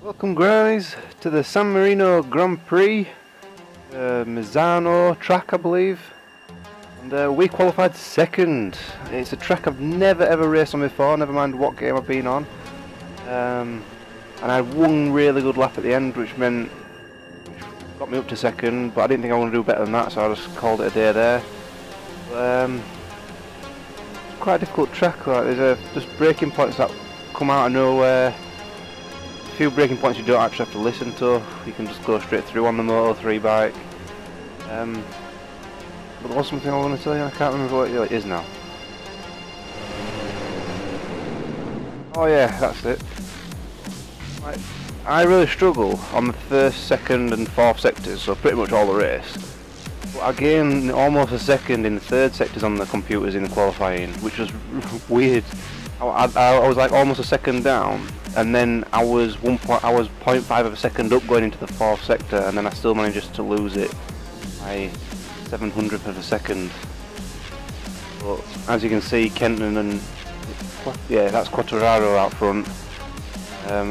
Welcome guys to the San Marino Grand Prix, Misano track I believe, and we qualified second. It's a track I've never ever raced on before, never mind what game I've been on, and I had one really good lap at the end which got me up to second, but I didn't think I was going to do better than that, so I just called it a day there. But, it's quite a difficult track. Like, there's just braking points that come out of nowhere. A few braking points you don't actually have to listen to, you can just go straight through on the Moto3 bike. But there was something I want to tell you, I can't remember what it is now. Oh yeah, that's it. Right. I really struggle on the first, second and fourth sectors, so pretty much all the race. But I gained almost a second in the third sectors on the computers in the qualifying, which was weird. I was like almost a second down, and then I was 0.5 of a second up going into the fourth sector, and then I still managed to lose it by 700th of a second. But as you can see, Kenton and that's Quartararo out front,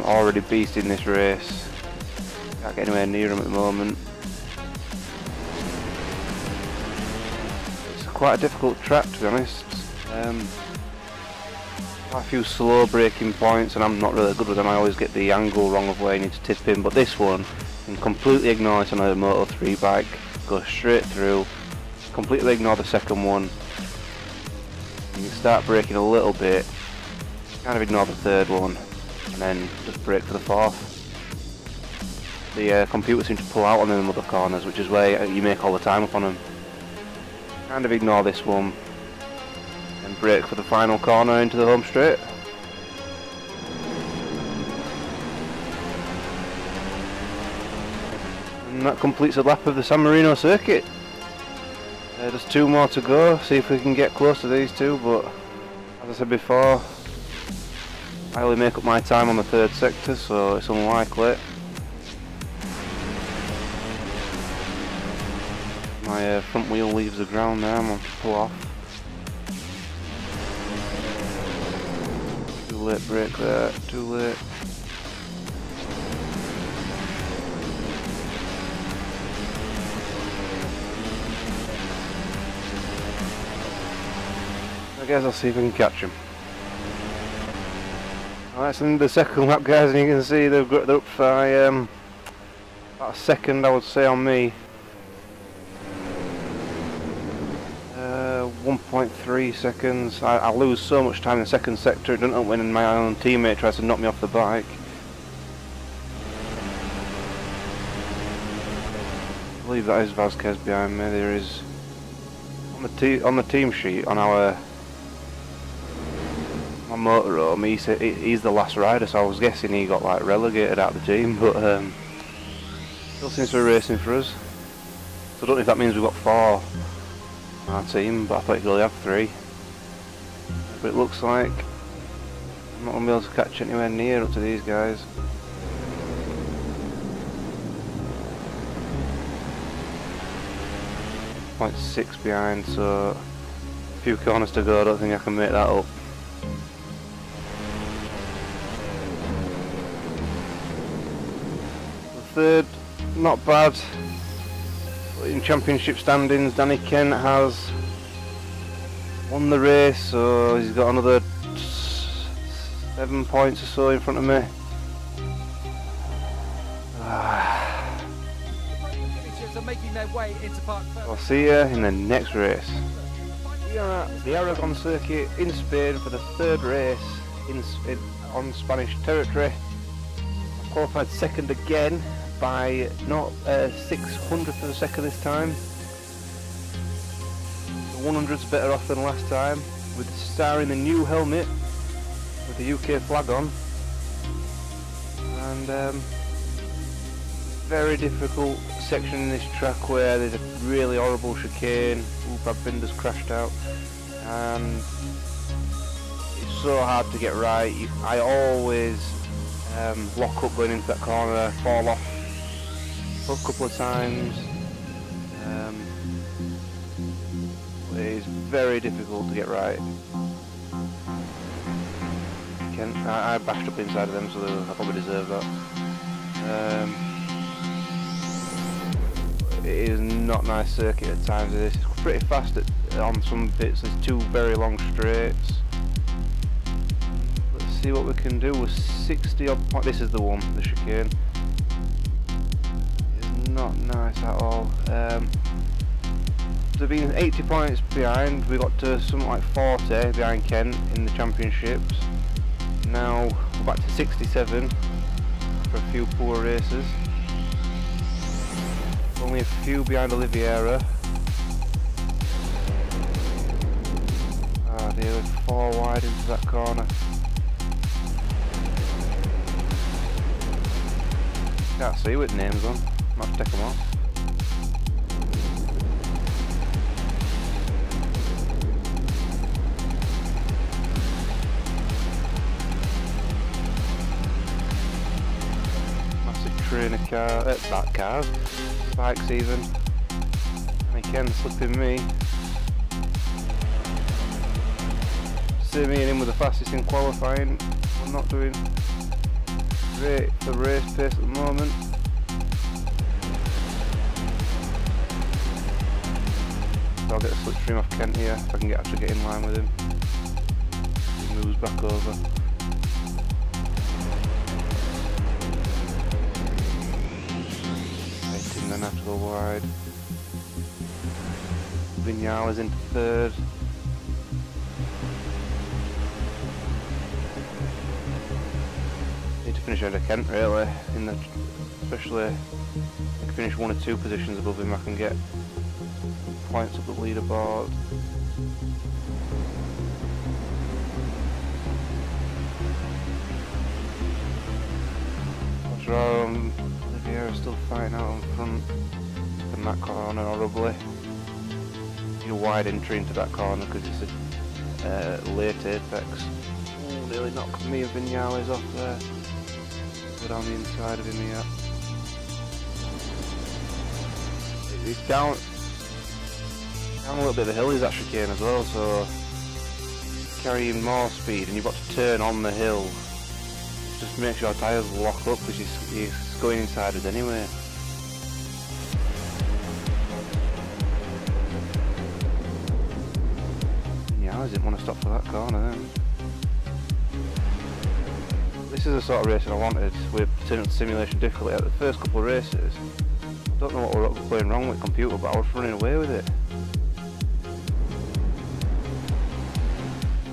already beasting this race. Can't get anywhere near him at the moment. It's quite a difficult track to be honest. A few slow braking points, and I'm not really good with them. I always get the angle wrong of where you need to tip in, but this one you can completely ignore it on a Moto3 bike, go straight through, completely ignore the second one. You can start braking a little bit, kind of ignore the third one, and then just brake for the fourth. The computer seems to pull out on them other corners, which is where you make all the time up on them. Kind of ignore this one, and brake for the final corner into the home straight. And that completes a lap of the San Marino circuit. Just two more to go, see if we can get close to these two, but as I said before, I only make up my time on the third sector, so it's unlikely. My front wheel leaves the ground there, I'm going to pull off. Too late brake there, too late. I guess I'll see if we can catch him. Alright, so in the second lap guys, and you can see they're up by about a second I would say on me. 1.3 seconds. I lose so much time in the second sector, it doesn't win, and my own teammate tries to knock me off the bike. I believe that is Vasquez behind me. There is on the team sheet on our motorhome, he's the last rider, so I was guessing he got like relegated out of the team, but still seems to be racing for us. So I don't know if that means we've got 4 on our team, but I thought you could only have 3. But it looks like I'm not going to be able to catch anywhere near up to these guys. .6 behind, so a few corners to go. I don't think I can make that up. Third, not bad. In championship standings, Danny Kent has won the race, so he's got another 7 points or so in front of me. I'll see you in the next race. We are at the Aragon circuit in Spain for the third race on Spanish territory. I qualified second again by not 600th of a second this time. The 100's better off than last time, with the star in the new helmet with the UK flag on, and very difficult section in this track where there's a really horrible chicane. Brad Binder's crashed out, and it's so hard to get right. I always lock up going into that corner, fall off a couple of times. It is very difficult to get right. Kent. I bashed up inside of them, so I probably deserve that. It is not nice circuit at times. This is pretty fast on some bits. There's two very long straights. Let's see what we can do with 60 odd points. This is the one, the chicane. It's not nice at all. So being 80 points behind, we got to something like 40 behind Kent in the championships. Now we're back to 67 for a few poor races. Only a few behind Oliveira. Ah dear, we're 4 wide into that corner. Can't see with names on. Might have to take them off. Trainer car, cars, bikes even, and again slipping me. See me and him with the fastest in qualifying. I'm not doing great for race pace at the moment. So I'll get a slipstream off Kent here if I can actually get in line with him. He moves back over. Then have to go wide. Vignales into third. Need to finish ahead of Kent really, especially if I can finish 1 or 2 positions above him. I can get points up the leaderboard. What's wrong? Oliveira still fighting out in front from that corner horribly. Need a wide entry into that corner because it's a late apex. Oh, nearly knocked me and Vignales off there. We're on the inside of him here. He's down a little bit of the hill, he's that chicane as well, so carrying more speed and you've got to turn on the hill. Just make sure our tyres lock up because he's going inside us anyway. Yeah, I didn't want to stop for that corner then. This is the sort of racing I wanted with turning up the simulation difficulty. At the first couple of races, I don't know what we're going wrong with the computer, but I was running away with it.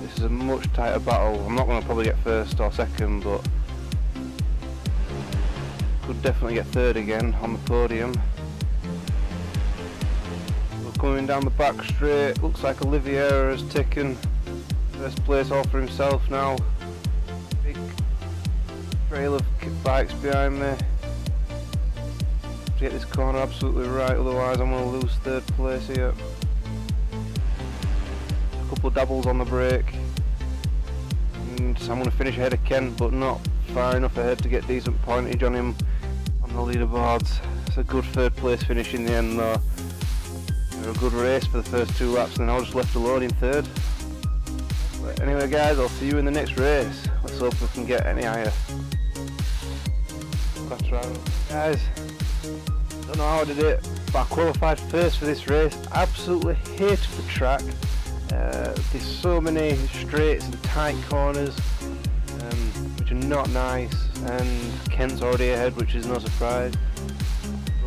This is a much tighter battle. I'm not going to probably get first or second, but could definitely get third again on the podium. We're coming down the back straight. Looks like Oliveira has taken first place all for himself now. Big trail of bikes behind me. To get this corner absolutely right, otherwise I'm going to lose third place here. A couple of dabbles on the brake. And I'm going to finish ahead of Kent, but not far enough ahead to get decent pointage on him on the leaderboards. It's a good third place finish in the end though. A good race for the first 2 laps and then I was just left alone in third. But anyway guys, I'll see you in the next race. Let's hope we can get any higher. Last round. Guys, don't know how I did it, but I qualified first for this race. Absolutely hated the track. There's so many straights and tight corners which are not nice, and Kent's already ahead, which is no surprise.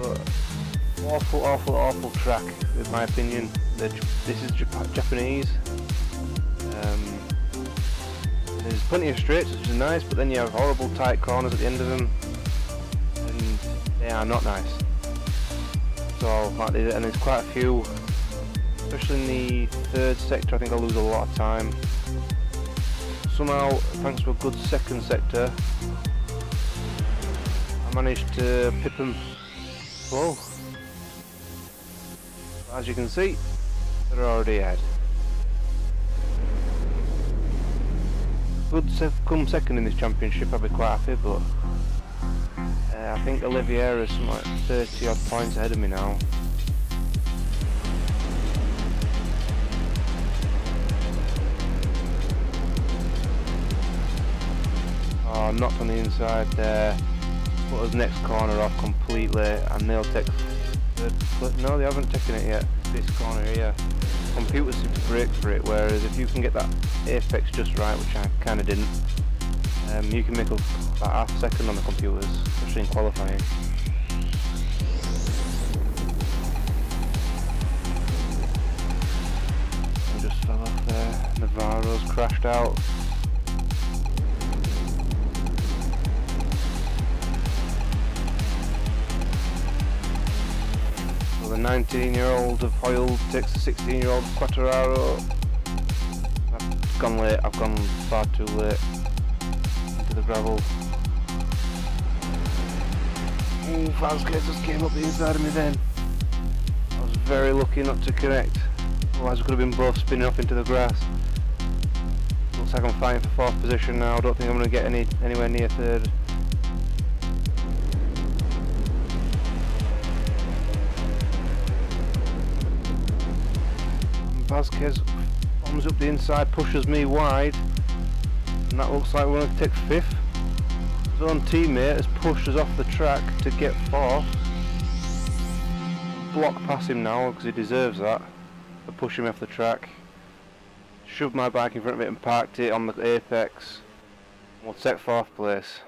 But awful track in my opinion. This is Japanese. There's plenty of straights which is nice, but then you have horrible tight corners at the end of them and they are not nice. So and there's quite a few, especially in the third sector. I think I'll lose a lot of time. Somehow, thanks to a good second sector, I managed to pip them slow. As you can see, they're already ahead. Good come second in this championship, I'll be quite happy, but I think Oliveira is something like 30 odd points ahead of me now. Oh, knocked on the inside there. Put us next corner off completely, and they'll take third place. No, they haven't taken it yet. This corner here. Computers seem to break for it, whereas if you can get that apex just right, which I kind of didn't, you can make up about half a second on the computers, especially in qualifying. I just fell off there. Navarro's crashed out. So the 19-year-old of Hoyle takes the 16-year-old Quartararo. I've gone late, I've gone far too late into the gravel. Ooh, Vasquez just came up the inside of me then. I was very lucky not to connect, otherwise we could have been both spinning off into the grass. Looks like I'm fighting for 4th position now. I don't think I'm going to get anywhere near 3rd. Vasquez bombs up the inside, pushes me wide, and that looks like we're going to take 5th. His own teammate has pushed us off the track to get 4th. Block past him now because he deserves that for pushing me off the track. Shoved my bike in front of it and parked it on the apex. We'll take 4th place.